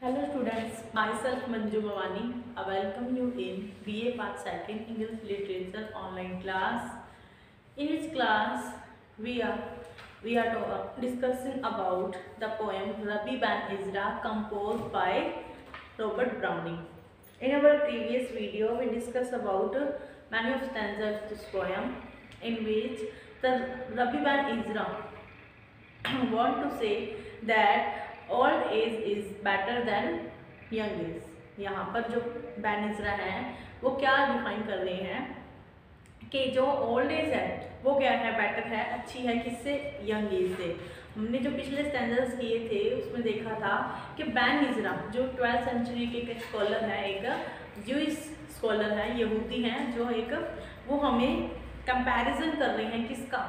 Hello students, myself Manju Bhavani. I welcome you in BA Part 2nd English Literature online class. In this class, we are discussing about the poem Rabbi Ben Ezra composed by Robert Browning. In our previous video, we discussed about many of stanzas of this poem, in which the Rabbi Ben Ezra want to say that old age is better than young age. यहाँ पर जो ban इज़रा हैं वो क्या define कर रहे हैं कि जो ओल्ड एज है वो क्या है, बेटर है, अच्छी है किससे, यंग एज से। हमने जो पिछले स्टैंडर्ड्स किए थे उसमें देखा था कि बैन इज़रा जो 12th सेंचुरी के एक स्कॉलर है, एक ज्यूइश स्कॉलर है, यहूदी हैं, जो एक वो हमें कंपैरिजन कर रहे हैं किसका,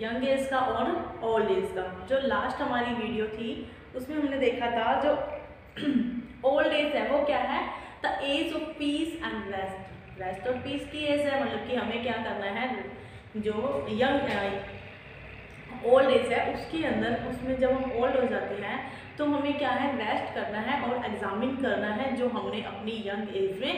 यंग एज का और ओल्ड एज का। जो लास्ट हमारी वीडियो थी उसमें हमने देखा था जो ओल्ड एज है वो क्या है, the age of peace and rest. Rest और पीस की एज है, मतलब कि हमें क्या करना है, जो यंग ओल्ड एज है उसके अंदर, उसमें जब हम ओल्ड हो जाते हैं तो हमें क्या है, रेस्ट करना है और एग्जामिन करना है जो हमने अपनी यंग एज में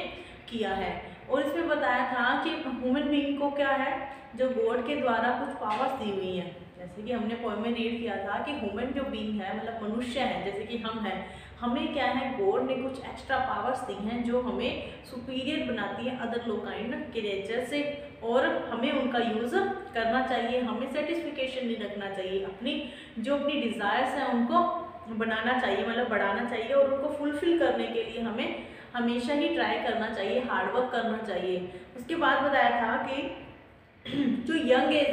किया है। और इसमें बताया था कि ह्यूमन बीइंग को क्या है, जो गॉड के द्वारा कुछ पावर्स दी हुई हैं। जैसे कि हमने पोएम में रीड किया था कि ह्यूमन जो बीइंग है, मतलब मनुष्य है जैसे कि हम हैं, हमें क्या है, गॉड ने कुछ एक्स्ट्रा पावर्स दी हैं जो हमें सुपीरियर बनाती है अदर लोकाइंड क्रिएचर से, और हमें उनका यूज़ करना चाहिए। हमें सेटिस्फिकेशन नहीं रखना चाहिए, अपनी डिज़ायर्स हैं उनको बनाना चाहिए, मतलब बढ़ाना चाहिए, और उनको फुलफिल करने के लिए हमें हमेशा ही ट्राई करना चाहिए, हार्डवर्क करना चाहिए। उसके बाद बताया था कि जो यंग एज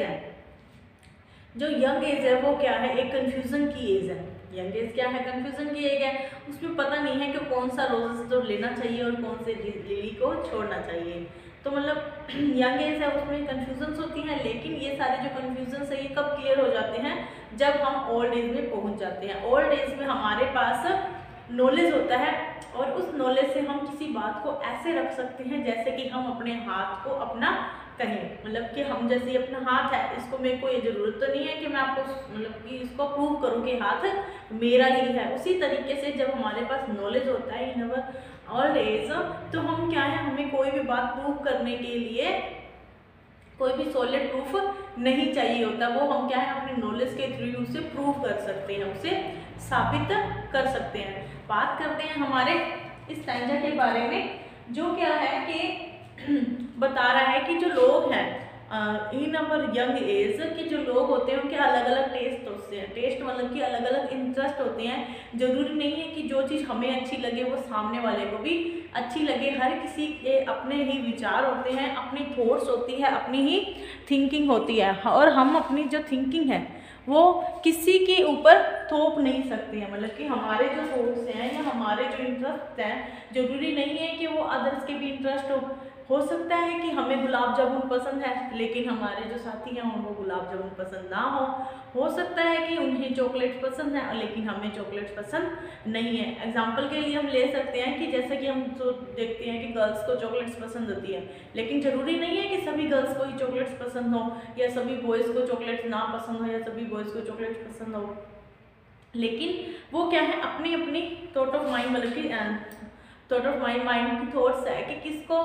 है वो क्या है, एक कन्फ्यूज़न की एज है। यंग एज क्या है, कन्फ्यूज़न की एज है, उसमें पता नहीं है कि कौन सा रोजेस तो लेना चाहिए और कौन से लिली को छोड़ना चाहिए। तो मतलब यंग एज है उसमें कन्फ्यूजन्स होती हैं, लेकिन ये सारे जो कन्फ्यूजन्स है ये कब क्लियर हो जाते हैं, जब हम ओल्ड एज में पहुंच जाते हैं। ओल्ड एज में हमारे पास नॉलेज होता है और उस नॉलेज से हम किसी बात को ऐसे रख सकते हैं जैसे कि हम अपने हाथ को अपना कहें, मतलब कि हम जैसे अपना हाथ है, इसको मेरे को ये ज़रूरत तो नहीं है कि मैं आपको मतलब कि इसको प्रूव करूँ कि हाथ मेरा ही है। उसी तरीके से जब हमारे पास नॉलेज होता है इन अवर ओल्ड एज, तो हम क्या है, हमें कोई भी बात प्रूव करने के लिए कोई भी सॉलिड प्रूफ नहीं चाहिए होता, वो हम क्या है अपने नॉलेज के थ्रू उसे प्रूव कर सकते हैं, उसे साबित कर सकते हैं। बात करते हैं हमारे इस स्टैंजा के बारे में, जो क्या है कि बता रहा है कि जो लोग हैं इन अवर यंग एज के जो लोग होते हैं उनके अलग अलग टेस्ट होते हैं। टेस्ट मतलब कि अलग अलग इंटरेस्ट होते हैं। जरूरी नहीं है कि जो चीज़ हमें अच्छी लगे वो सामने वाले को भी अच्छी लगे। हर किसी के अपने ही विचार होते हैं, अपनी थॉट्स होती है, अपनी ही थिंकिंग होती है, और हम अपनी जो थिंकिंग है वो किसी के ऊपर थोप नहीं सकते हैं। मतलब कि हमारे जो थॉट्स हैं या हमारे जो इंटरेस्ट हैं, जरूरी नहीं है कि वो अदर्स के भी इंटरेस्ट हो सकता है कि हमें गुलाब जामुन पसंद है लेकिन हमारे जो साथी हैं उनको गुलाब जामुन पसंद ना हो सकता है कि उन्हें चॉकलेट पसंद है लेकिन हमें चॉकलेट पसंद नहीं है। एग्जाम्पल के लिए हम ले सकते हैं कि जैसे कि हम तो देखते हैं कि गर्ल्स को चॉकलेट्स पसंद होती है, लेकिन ज़रूरी नहीं है कि सभी गर्ल्स को ही चॉकलेट्स पसंद हो, या सभी बॉयज़ को चॉकलेट्स ना पसंद हो, या सभी बॉयज़ को चॉकलेट्स पसंद हो। लेकिन वो क्या है, अपनी अपनी थॉट ऑफ माइंड, मतलब कि थॉट ऑफ माइंड की थॉट्स है कि किसको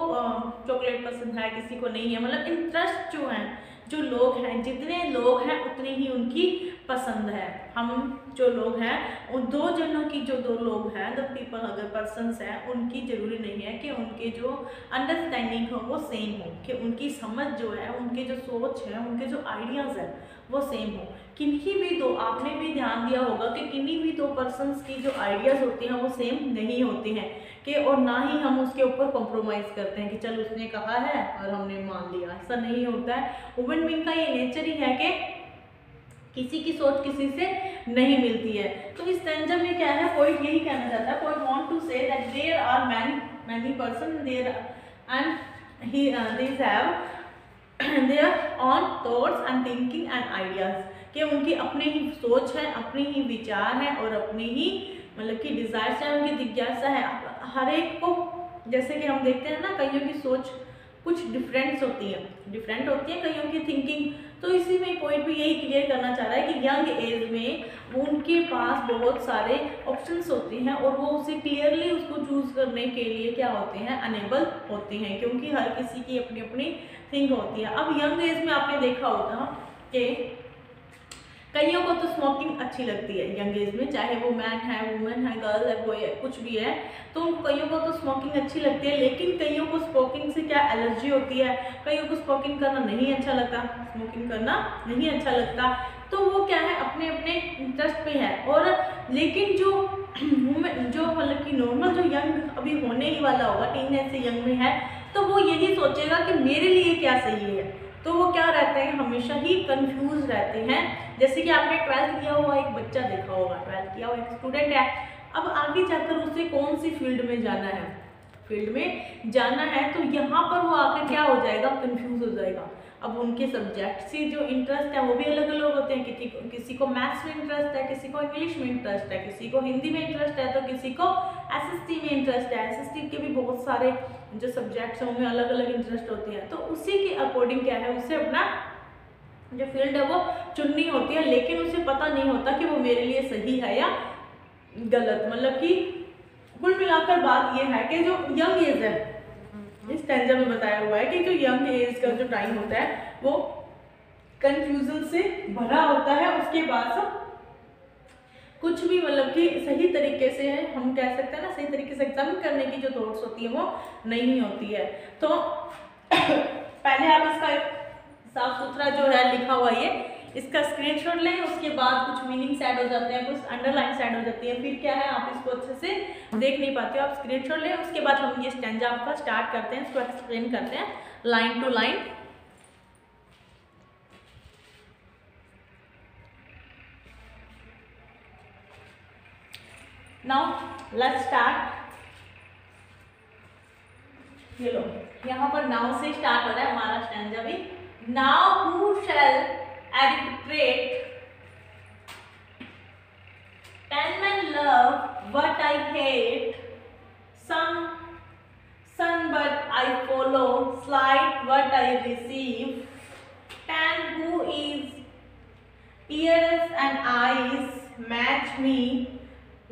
चॉकलेट पसंद है, किसी को नहीं है। मतलब इंटरेस्ट जो हैं, जो लोग हैं, जितने लोग हैं उतनी ही उनकी पसंद है। हम जो लोग हैं उन दो जनों की, जो दो लोग हैं, द पीपल अगर पर्सनस हैं, उनकी ज़रूरी नहीं है कि उनके जो अंडरस्टैंडिंग हो वो सेम हो, कि उनकी समझ जो है, उनके जो सोच है, उनके जो आइडियाज़ हैं वो सेम हो। किन्हीं भी दो, आपने भी ध्यान दिया होगा कि किन्हीं भी दो पर्सनस की जो आइडियाज़ होती हैं वो सेम नहीं होते हैं, कि और ना ही हम उसके ऊपर कॉम्प्रोमाइज़ करते हैं कि चल उसने कहा है और हमने मान लिया। ऐसा नहीं होता है। ह्यूमन बीइंग का ये नेचर ही है कि किसी की सोच किसी से नहीं मिलती है। तो इस स्टैंजा में क्या है, पॉइंट यही कहना चाहता है, point want to say that there are many person there and he these have their own thoughts and thinking and ideas, कि उनकी अपनी ही सोच है, अपनी ही विचार है और अपनी ही मतलब कि डिज़ायर्स है, उनकी जिज्ञासा है। हर एक को, जैसे कि हम देखते हैं ना, कईयों की सोच कुछ डिफरेंट होती है, कईयों की थिंकिंग तो इसी में पॉइंट भी यही क्लियर करना चाह रहा है कि यंग एज में उनके पास बहुत सारे ऑप्शंस होते हैं और वो उसे क्लियरली उसको चूज करने के लिए क्या होते हैं, अनेबल होते हैं, क्योंकि हर किसी की अपनी अपनी थिंक होती है। अब यंग एज में आपने देखा होगा कि कईयों को तो स्मोकिंग अच्छी लगती है यंग एज में, चाहे वो मैन है, वुमेन है, गर्ल है, बॉय है, कुछ भी है, तो उनको कईयों को तो स्मोकिंग अच्छी लगती है। लेकिन कईयों को स्मोकिंग से क्या एलर्जी होती है, कईयों को स्मोकिंग करना नहीं अच्छा लगता, स्मोकिंग करना नहीं अच्छा लगता, तो वो क्या है अपने अपने इंटरेस्ट पे है। और लेकिन जो मतलब कि नॉर्मल जो यंग अभी होने ही वाला होगा, टीनेज से यंग में है, तो वो यही सोचेगा कि मेरे लिए क्या सही है, तो वो क्या रहते हैं, हमेशा ही कंफ्यूज रहते हैं। जैसे कि आपने 12th किया हुआ एक बच्चा देखा होगा, 12th किया हुआ एक स्टूडेंट है, अब आगे जाकर उसे कौन सी फील्ड में जाना है, फील्ड में जाना है, तो यहाँ पर वो आकर क्या हो जाएगा, कंफ्यूज हो जाएगा। अब उनके सब्जेक्ट से जो इंटरेस्ट है वो भी अलग अलग होते हैं, किसी को मैथ्स में इंटरेस्ट है, किसी को इंग्लिश में इंटरेस्ट है, किसी को हिंदी में इंटरेस्ट है, तो किसी को एसएसटी में इंटरेस्ट है। एसएसटी के भी बहुत सारे जो सब्जेक्ट्स हैं उनमें अलग अलग इंटरेस्ट होते हैं, तो उसी के अकॉर्डिंग क्या है, उसे अपना जो फील्ड है वो चुननी होती है। लेकिन उसे पता नहीं होता कि वो मेरे लिए सही है या गलत। मतलब कि कुल मिलाकर बात ये है कि जो यंग एज है, इस स्टैंजा में बताया हुआ है कि जो यंग एज का जो टाइम होता है वो कंफ्यूजन से भरा होता है। उसके बाद कुछ भी मतलब कि सही तरीके से है, हम कह सकते हैं ना, सही तरीके से एग्जामिन करने की जो थॉट्स होती है वो नहीं होती है। तो पहले आप इसका साफ सुथरा जो है लिखा हुआ ये इसका स्क्रीनशॉट लें, उसके बाद कुछ मीनिंग्स ऐड हो जाते हैं, कुछ अंडरलाइंस ऐड हो जाती है, फिर क्या है आप इसको अच्छे से देख नहीं पाते हो, आप स्क्रीनशॉट लें, उसके बाद हम ये स्टैंजा आपका स्टार्ट करते हैं, इसको एक्सप्लेन करते हैं line to line. Now let's start. ये लो, यहाँ पर नाउ से स्टार्ट हो रहा है हमारा स्टैंजा भी। Now who shell arbitrate, ten men love what I hate, some but I follow, slight what I receive, ten who is ears and eyes match me,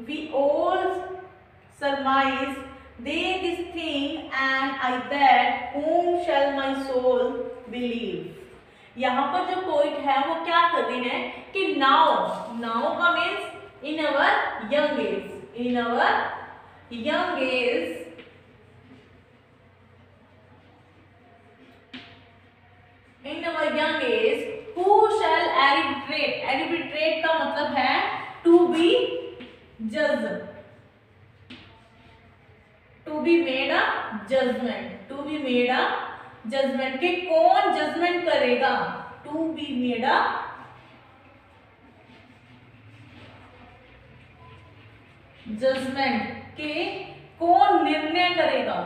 we all surmise they this thing and I that, whom shall my soul believe। यहाँ पर जो poet है वो क्या कर रहे हैं कि नाउ, नाउ का means in our young age, in our young age, in our young age who shall arbitrate, arbitrate का मतलब है टू बी जज, to be made a judgment, to be made a judgment के कौन judgment करेगा, to be made a judgment के कौन निर्णय करेगा।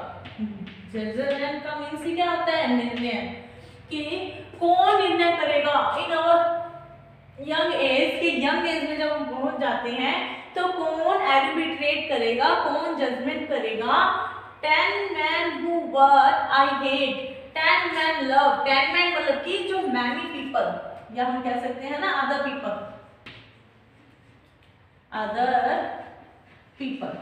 जजमेंट का मीन्स क्या होता है, निर्णय, कि कौन निर्णय करेगा इन अवर यंग एज, के यंग एज में जब हम पहुंच जाते हैं तो कौन एर्बिट्रेट करेगा, कौन जजमेंट करेगा। 10 men who what I hate, 10 men love, 10 men मतलब कि जो many people, या हम कह सकते हैं ना other people, other people,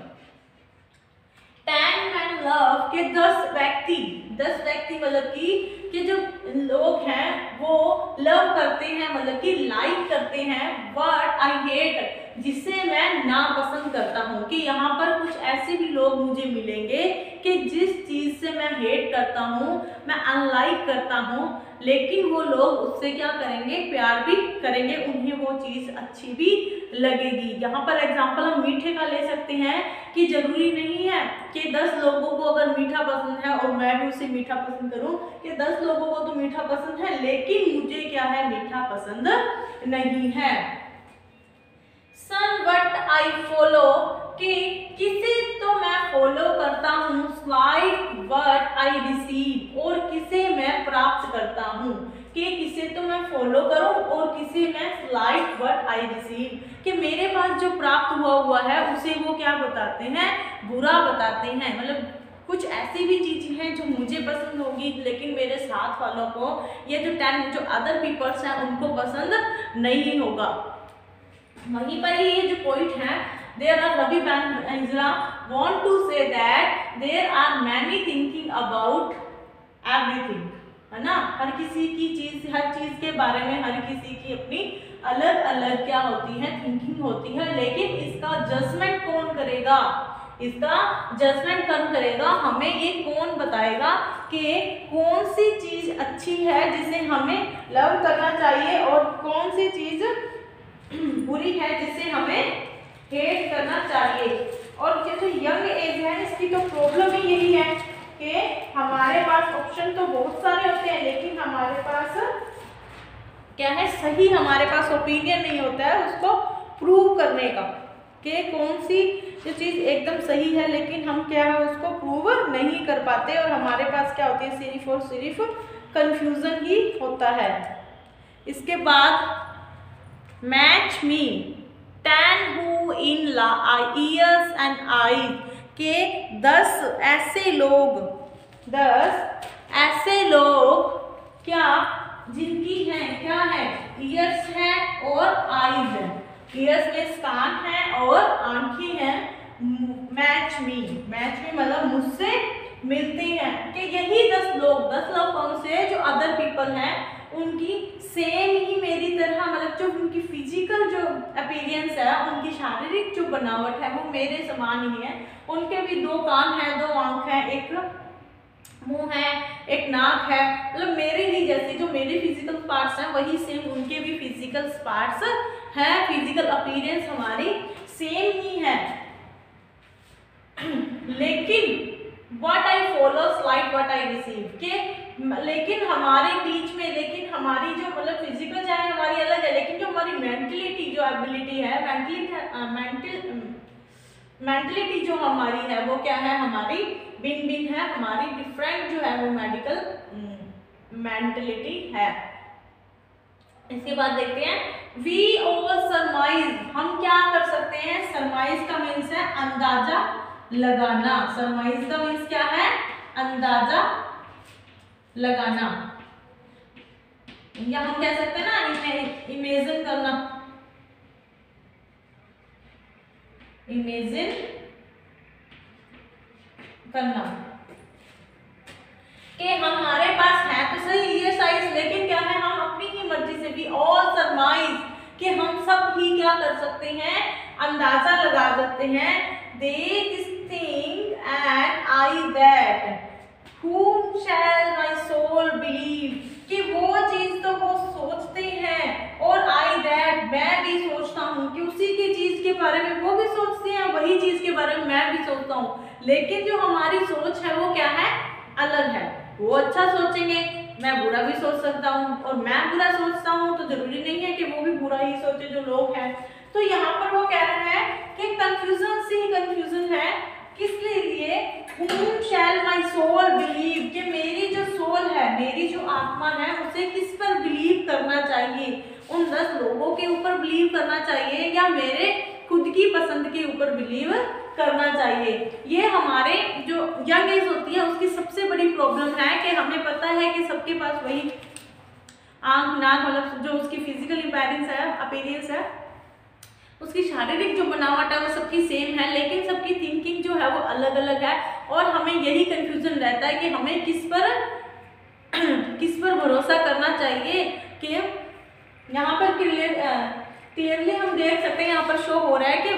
10 men love के 10 व्यक्ति, 10 व्यक्ति मतलब कि जो लोग हैं वो लव करते हैं, मतलब कि लाइक करते हैं, what I hate, जिसे मैं नापसंद करता हूँ। कि यहाँ पर कुछ ऐसे भी लोग मुझे मिलेंगे कि जिस चीज से मैं हेट करता हूँ, मैं अनलाइक करता हूँ, लेकिन वो लोग उससे क्या करेंगे, प्यार भी करेंगे, उन्हें वो चीज अच्छी भी लगेगी। यहाँ पर एग्जांपल हम मीठे का ले सकते हैं कि जरूरी नहीं है कि 10 लोगों को अगर मीठा पसंद है और मैं भी उसे मीठा पसंद करूँ, कि 10 लोगों को तो मीठा पसंद है लेकिन मुझे क्या है, मीठा पसंद नहीं है। सन वट आई फॉलो, कि किसे तो मैं फॉलो करता हूँ, स्लाइड वट आई रिसीव, और किसे मैं प्राप्त करता हूँ, कि किसे तो मैं फॉलो करूँ और किसे मैं स्लाइड वट आई रिसीव, कि मेरे पास जो प्राप्त हुआ है उसे वो क्या बताते हैं, बुरा बताते हैं। मतलब कुछ ऐसी भी चीज़ें हैं जो मुझे पसंद होगी लेकिन मेरे साथ वालों को, ये जो 10 जो अदर पीपल्स हैं उनको पसंद नहीं होगा। वहीं पर ये जो पॉइंट है, there are Ravi Bangra want to say that there are many thinking about everything, है ना। हर किसी की चीज, हर चीज के बारे में हर किसी की अपनी अलग अलग क्या होती है, थिंकिंग होती है, लेकिन इसका जजमेंट कौन करेगा, इसका जजमेंट कौन करेगा, हमें ये कौन बताएगा कि कौन सी चीज अच्छी है जिसे हमें लव करना चाहिए और कौन सी चीज बुरी है जिसे हमें हेट करना चाहिए। और जो यंग एज है इसकी तो प्रॉब्लम ही यही है कि हमारे पास ऑप्शन तो बहुत सारे होते हैं लेकिन हमारे पास क्या है, सही हमारे पास ओपिनियन नहीं होता है उसको प्रूव करने का कि कौन सी जो चीज़ एकदम सही है, लेकिन हम क्या है उसको प्रूव नहीं कर पाते और हमारे पास क्या होती है, सिर्फ और सिर्फ कंफ्यूजन ही होता है। इसके बाद match me 10 who in ears and eyes के 10 ऐसे लोग क्या जिनकी हैं क्या है, ईयर्स है और आईज है। ईयर्स में कान है और आंखें हैं। मैच मी मतलब मुझसे मिलते हैं कि यही 10 लोग कौन से, जो अदर पीपल हैं उनकी सेम ही मेरी तरह, मतलब जो उनकी फिजिकल जो अपीयरेंस है, उनकी शारीरिक जो बनावट है वो मेरे समान ही है। उनके भी 2 कान हैं, 2 आंख है, एक मुंह है, एक नाक है, मतलब मेरे ही जैसे जो मेरे फिजिकल पार्ट्स हैं वही सेम उनके भी फिजिकल पार्ट्स हैं, फिजिकल अपीयरेंस हमारी सेम ही है। लेकिन what I follow like what I receive के, लेकिन हमारे बीच में, लेकिन हमारी जो मतलब फिजिकल चाहे हमारी अलग है, लेकिन जो हमारी मेंटलिटी जो एबिलिटी है, मेंटलिटी जो हमारी है वो क्या है, हमारी भिन्न है, हमारी डिफरेंट जो है वो मेडिकल मेंटलिटी है। इसके बाद देखते हैं वी ऑल सरमाइज, हम क्या कर सकते हैं, सरमाइज का मीन्स है अंदाजा लगाना। सरमाइज का मीन्स क्या है, अंदाजा लगाना, या हम कह सकते हैं ना इमेजिन करना, इमेजिन करना कि हमारे पास है तो सही ये साइज, लेकिन क्या है हम अपनी ही मर्जी से भी ऑल सरमाइज कि हम सब ही क्या कर सकते हैं, अंदाजा लगा सकते हैं। They this thing and I that whom shall my soul believe कि वो चीज तो वो सोचते हैं और आई दैट मैं भी सोचता हूँ कि उसी की चीज के बारे में वो भी सोचते हैं, वही चीज के बारे में मैं भी सोचता हूँ, लेकिन जो हमारी सोच है वो क्या है, अलग है। वो अच्छा सोचेंगे, मैं बुरा भी सोच सकता हूँ, और मैं बुरा सोचता हूँ तो जरूरी नहीं है कि वो भी बुरा ही सोचे जो लोग हैं। तो यहाँ पर वो कह रहे हैं कि कंफ्यूजन से ही कंफ्यूजन है, किस लिए, whom shall my soul believe कि मेरी जो सोल है, मेरी जो आत्मा है उसे किस पर बिलीव करना चाहिए, उन 10 लोगों के ऊपर बिलीव करना चाहिए या मेरे खुद की पसंद के ऊपर बिलीव करना चाहिए। ये हमारे जो यंग एज होती है उसकी सबसे बड़ी प्रॉब्लम है कि हमें पता है कि सबके पास वही आंख नाक, मतलब जो उसकी फिजिकल अपीयरेंस है, उसकी शारीरिक जो बनावट है वो सबकी सेम है, लेकिन सबकी थिंकिंग जो है वो अलग अलग है, और हमें यही कंफ्यूजन रहता है कि हमें किस पर भरोसा करना चाहिए। कि यहाँ पर क्लियरली हम देख सकते हैं, यहाँ पर शो हो रहा है कि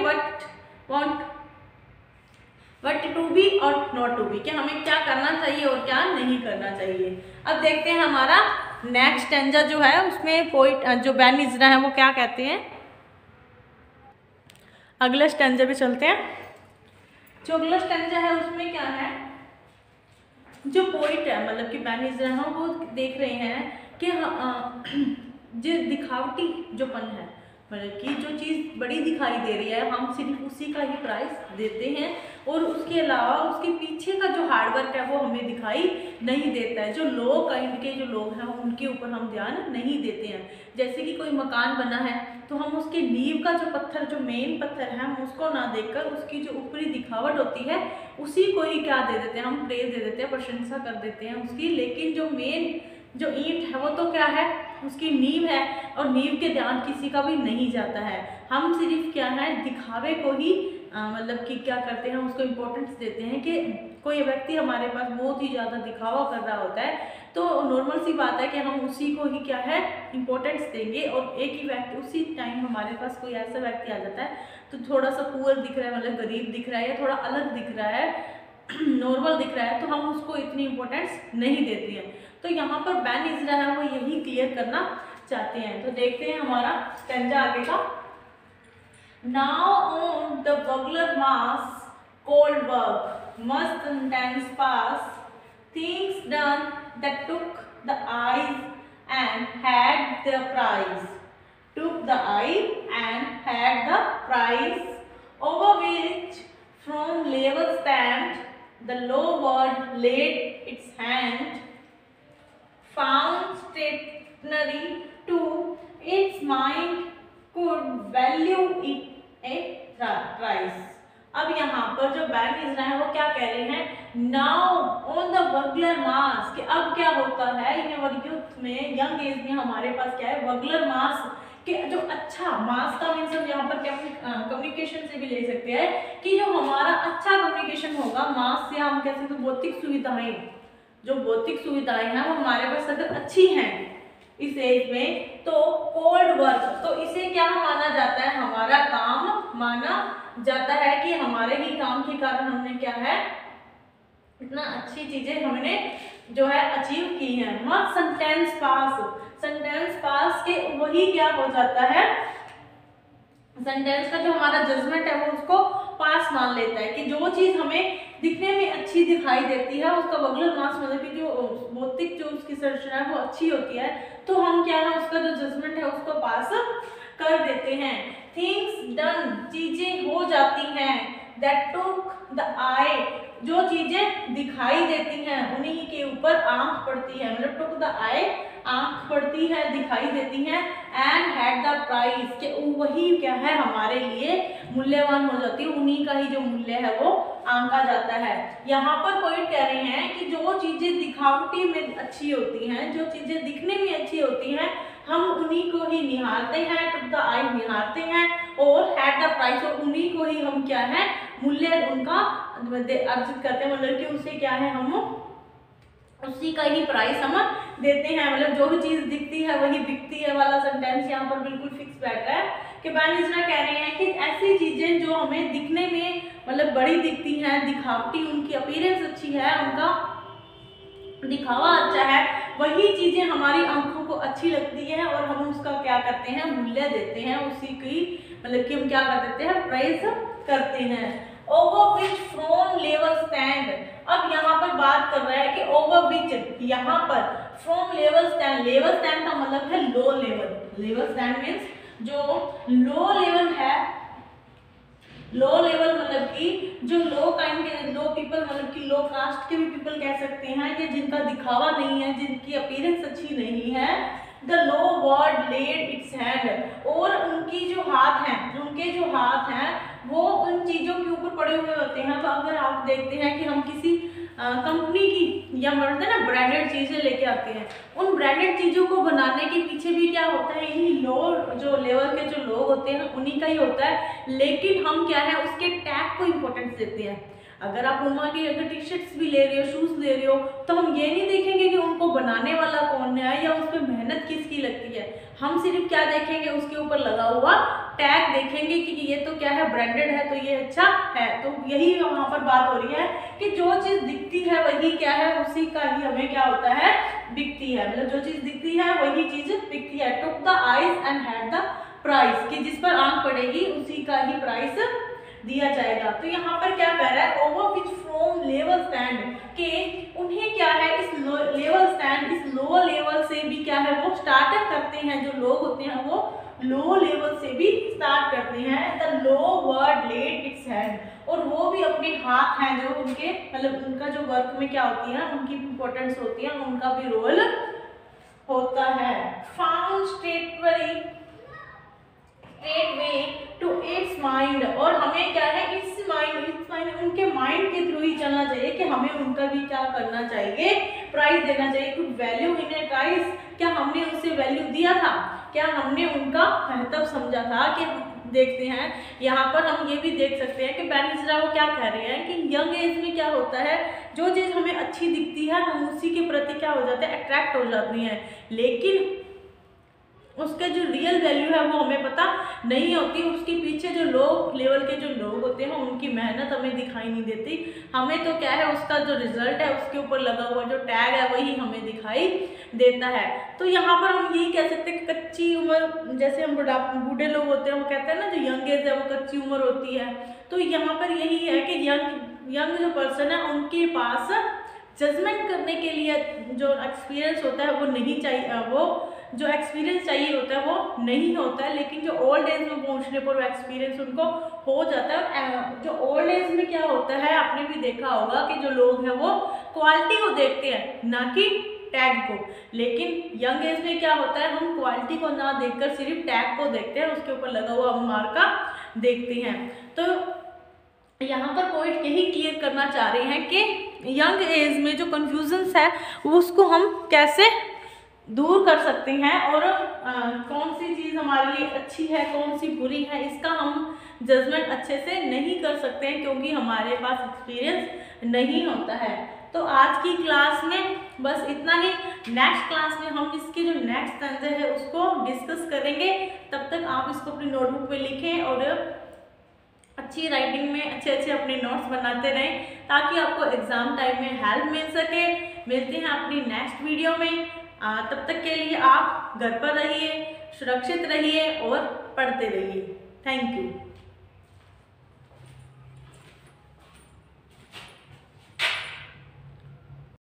वट टू बी और नॉट टू बी, कि हमें क्या करना चाहिए और क्या नहीं करना चाहिए। अब देखते हैं हमारा नेक्स्ट स्टैंजा जो है उसमें पोइट जो बैन इजरा है वो क्या कहते हैं। अगला स्टैंजा पे चलते हैं। जो अगला स्टैंजा है उसमें क्या है, जो पोइट है मतलब कि बैन इजरा है वो देख रहे हैं कि जो दिखावटी जो पन है, मतलब कि जो चीज़ बड़ी दिखाई दे रही है हम सिर्फ उसी का ही प्राइस देते हैं, और उसके अलावा उसके पीछे का जो हार्डवर्क है वो हमें दिखाई नहीं देता है। जो लो काइंड के जो लोग हैं उनके ऊपर हम ध्यान नहीं देते हैं। जैसे कि कोई मकान बना है तो हम उसके नींव का जो पत्थर, जो मेन पत्थर है, हम उसको ना देखकर उसकी जो ऊपरी दिखावट होती है उसी को ही क्या दे देते हैं, हम प्रेज दे देते हैं, प्रशंसा कर देते हैं उसकी। लेकिन जो मेन जो ईंट है वो तो क्या है, उसकी नींव है, और नींव के ध्यान किसी का भी नहीं जाता है। हम सिर्फ क्या है, दिखावे को ही मतलब कि क्या करते हैं, उसको इम्पोर्टेंस देते हैं। कि कोई व्यक्ति हमारे पास बहुत ही ज़्यादा दिखावा कर रहा होता है तो नॉर्मल सी बात है कि हम उसी को ही क्या है इम्पोर्टेंस देंगे। और एक ही व्यक्ति, उसी टाइम हमारे पास कोई ऐसा व्यक्ति आ जाता है तो थोड़ा सा पुअर दिख रहा है, मतलब गरीब दिख रहा है, या थोड़ा अलग दिख रहा है, नॉर्मल दिख रहा है, तो हम उसको इतनी इम्पोर्टेंस नहीं देते हैं। तो यहाँ पर बैन इजरा है वो यही क्लियर करना चाहते हैं। तो देखते हैं हमारा स्टैंजा आगे का। Now on the burglar mass cold work must intense pass, things done that took the eyes and had the prize, took the eye and had the prize, over which from level stand the low word laid its hand, found stationary to its mind could value it a price। अब यहाँ पर जो ban इजरा है वो क्या कह रहे हैं, नाउ ऑन द वर्गुलर मास, कि अब क्या होता है यूथ में, यंग एज में हमारे पास क्या है, वर्गुलर मास के जो अच्छा मास का मीन्स हम यहाँ पर कम्युनिकेशन से भी ले सकते हैं कि जो हमारा अच्छा कम्युनिकेशन होगा, मास से हम कैसे, तो भौतिक सुविधाएं, जो भौतिक सुविधाएं हैं वो हमारे पास अगर अच्छी हैं इस एज में, तो कोल्ड वर्क, तो इसे क्या माना जाता है, हमारा काम माना जाता है कि हमारे ही काम के कारण हमने क्या है इतना अच्छी चीजें हमने जो है अचीव की हैं। मत सेंटेंस पास, सेंटेंस पास के वही क्या हो जाता है, सेंटेंस का जो हमारा जजमेंट है वो उसको पास मान लेता है कि जो चीज हमें दिखने में अच्छी दिखाई देती है उसका वर्गुलर मास मतलब कि जो भौतिक जो उसकी संरचना है वो अच्छी होती है, तो हम क्या है उसका जो जजमेंट है उसको पास कर देते हैं। थिंग्स डन, चीजें हो जाती हैं, दैट टुक द आई, जो चीजें दिखाई देती हैं उन्हीं के ऊपर आंख पड़ती है, मतलब टुक द आई, आंख पड़ती है, दिखाई देती हैं, एंड हैड द प्राइस, के वही क्या है हमारे लिए मूल्यवान हो जाती है, उन्हीं का ही जो मूल्य है वो आंका जाता है। यहाँ पर पॉइंट कह रहे हैं कि जो चीजें दिखावटी में अच्छी होती हैं, जो चीजें दिखने में अच्छी होती हैं, हम उन्हीं को ही निहारते हैं, टुक द आई निहारते हैं, और हैड द प्राइस, और उन्हीं को ही हम क्या है मूल्य उनका अर्जित करते हैं, मतलब कि उसे क्या है हम उसी का ही प्राइस हम देते हैं, मतलब जो भी चीज दिखती है वही बिकती है वाला सेंटेंस यहाँ पर बिल्कुल फिक्स बैठ रहा है। कि बैन इजरा कह रहे हैं कि ऐसी चीजें जो हमें दिखने में मतलब बड़ी दिखती हैं, दिखावटी, उनकी अपीयरेंस अच्छी है, उनका दिखावा अच्छा है, वही चीजें हमारी आंखों को अच्छी लगती है और हम उसका क्या करते हैं मूल्य देते हैं, उसी की मतलब कि हम क्या कर देते हैं प्राइस करते हैं। Over which from level stand, अब यहाँ पर बात कर रहा है कि ओवर विच, यहाँ पर from level stand, level stand का मतलब है low level, level stand means जो लो लेवल है, लो लेवल मतलब कि जो लो काइंड के लो पीपल मतलब कि लो कास्ट के भी पीपल कह सकते हैं कि जिनका दिखावा नहीं है, जिनकी अपीयरेंस अच्छी नहीं है, the low word led its hand, और उनकी जो हाथ हैं, उनके जो हाथ हैं वो उन चीजों के ऊपर पड़े हुए होते हैं। तो अगर आप देखते हैं कि हम किसी कंपनी की या बोलते हैं ना ब्रांडेड चीजें लेके आते हैं, उन ब्रांडेड चीजों को बनाने के पीछे भी क्या होता है, यही लो जो लेवल के जो लोग होते हैं उन्हीं का ही होता है, लेकिन हम क्या है उसके टैग को इम्पोर्टेंस देते हैं। अगर आप उमा की अगर टी शर्ट्स भी ले रहे हो, शूज ले रहे हो, तो हम ये नहीं देखेंगे कि उनको बनाने वाला कौन है या उस पर मेहनत किसकी लगती है, हम सिर्फ क्या देखेंगे उसके ऊपर लगा हुआ टैग देखेंगे कि ये तो क्या है ब्रांडेड है तो ये अच्छा है। तो यही वहाँ पर बात हो रही है कि जो चीज दिखती है वही क्या है उसी का ही हमें क्या होता है बिकती है, मतलब जो चीज दिखती है वही चीज बिकती है। Took the eyes and had the price, कि जिस पर आंख पड़ेगी उसी का ही प्राइस दिया जाएगा। तो यहाँ पर क्या कह रहा है, over which from level stand, के उन्हें क्या है इस लेवल स्टैंड, इस लो लेवल से भी क्या है वो स्टार्ट करते हैं, जो लोग होते हैं वो लो लेवल से भी स्टार्ट करते हैं। The low word led its hand, और वो भी अपने हाथ हैं जो उनके मतलब उनका जो वर्क में क्या होती है उनकी इंपॉर्टेंस होती है, उनका भी रोल होता है। Found stationary straight way to its mind, और हमें क्या है इट्स माइंड उनके माइंड के थ्रू ही चलना चाहिए कि हमें उनका भी क्या करना चाहिए, प्राइस देना चाहिए। कुछ वैल्यू इन ए प्राइस, क्या हमने उसे वैल्यू दिया था, क्या हमने उनका महत्व समझा था। कि देखते हैं यहाँ पर हम ये भी देख सकते हैं कि बेनिसरा वो क्या कह रहे हैं कि यंग एज में क्या होता है, जो चीज़ हमें अच्छी दिखती है हम उसी के प्रति क्या हो जाते हैं, अट्रैक्ट हो जाती हैं, लेकिन उसके जो रियल वैल्यू है वो हमें पता नहीं होती। उसके पीछे जो लो लेवल के जो लोग होते हैं उनकी मेहनत हमें दिखाई नहीं देती। हमें तो क्या है उसका जो रिजल्ट है उसके ऊपर लगा हुआ जो टैग है वही हमें दिखाई देता है। तो यहाँ पर हम यही कह सकते हैं कि कच्ची उम्र, जैसे हम बूढ़े लोग होते हैं वो कहते हैं ना जो यंग एज है वो कच्ची उम्र होती है। तो यहाँ पर यही है कि यंग जो पर्सन है उनके पास जजमेंट करने के लिए जो एक्सपीरियंस होता है वो नहीं चाहिए, वो जो एक्सपीरियंस चाहिए होता है वो नहीं होता है, लेकिन जो ओल्ड एज में पहुंचने पर वो एक्सपीरियंस उनको हो जाता है। जो ओल्ड एज में क्या होता है आपने भी देखा होगा कि जो लोग हैं वो क्वालिटी को देखते हैं ना कि टैग को, लेकिन यंग एज में क्या होता है हम क्वालिटी को ना देखकर सिर्फ टैग को देखते हैं, उसके ऊपर लगा हुआ मार्का देखते हैं। तो यहाँ पर पॉइंट यही क्लियर करना चाह रहे हैं कि यंग एज में जो कन्फ्यूजन्स है उसको हम कैसे दूर कर सकते हैं, और कौन सी चीज़ हमारे लिए अच्छी है कौन सी बुरी है इसका हम जजमेंट अच्छे से नहीं कर सकते हैं क्योंकि हमारे पास एक्सपीरियंस नहीं होता है। तो आज की क्लास में बस इतना ही। नेक्स्ट क्लास में हम इसकी जो नेक्स्ट स्टैंजा है उसको डिस्कस करेंगे। तब तक आप इसको अपनी नोटबुक पे लिखें और अच्छी राइटिंग में अच्छे अपने नोट्स बनाते रहें ताकि आपको एग्ज़ाम टाइम में हेल्प मिल सके। मिलते हैं अपनी नेक्स्ट वीडियो में। तब तक के लिए आप घर पर रहिए, सुरक्षित रहिए और पढ़ते रहिए। Thank you.